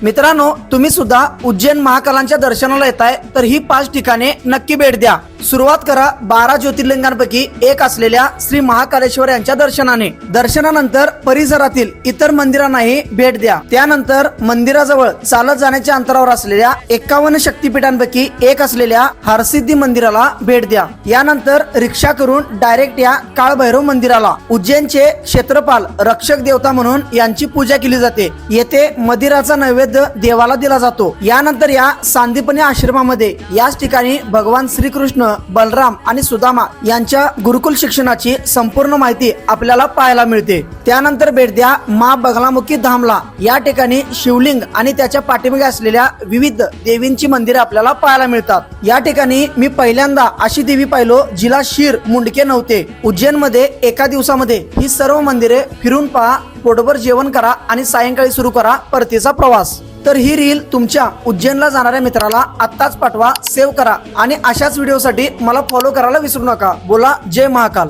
मित्रांनो, तुम्ही सुद्धा उज्जैन महाकालांच्या दर्शनाला येताय तर ही 5 ठिकाणे नक्की भेट द्या। सुरुवात करा 12 ज्योतिर्लिंगांपैकी एक असलेल्या श्री महाकालेश्वर यांच्या दर्शनाने। दर्शनानंतर परिसरातील इतर मंदिरांनाही भेट द्या। त्यानंतर मंदिराजवळ चालत जाण्याच्या अंतरावर असलेल्या 51 शक्तिपीठांपैकी एक असलेल्या हरसिद्धी मंदिराला भेट द्या। यानंतर रिक्षा करून डायरेक्ट या काळभैरव मंदिराला। उज्जैनचे क्षेत्रपाल रक्षक देवता म्हणून यांची पूजा केली जाते। येथे मदिराचा नैवेद्य देवाला दिला जातो। यानंतर या सांदीपनी आश्रमामध्ये याच ठिकाणी भगवान श्रीकृष्ण, बलराम आणि सुदामा यांच्या गुरुकुल शिक्षणाची संपूर्ण माहिती आपल्याला पाहायला मिळते। त्यानंतर भेट द्या मा बगलामुखी धामला। या ठिकाणी शिवलिंग आणि त्याच्या पाठीमागे असलेल्या विविध देवींची मंदिरे आपल्याला पाहायला मिळतात। या ठिकाणी मी पहिल्यांदा अशी देवी पाहिलो जिला शिर मुंडके नव्हते। उज्जैन मध्ये एका दिवसामध्ये ही सर्व मंदिरे फिरून पहा, पोटभर जेवण करा आणि सायंकाळी सुरू करा परतीचा प्रवास। तर ही रील तुमच्या उज्जैनला जाणाऱ्या मित्राला आत्ताच पाठवा, सेव्ह करा आणि अशाच व्हिडिओसाठी मला फॉलो करायला विसरू नका। बोला जय महाकाल।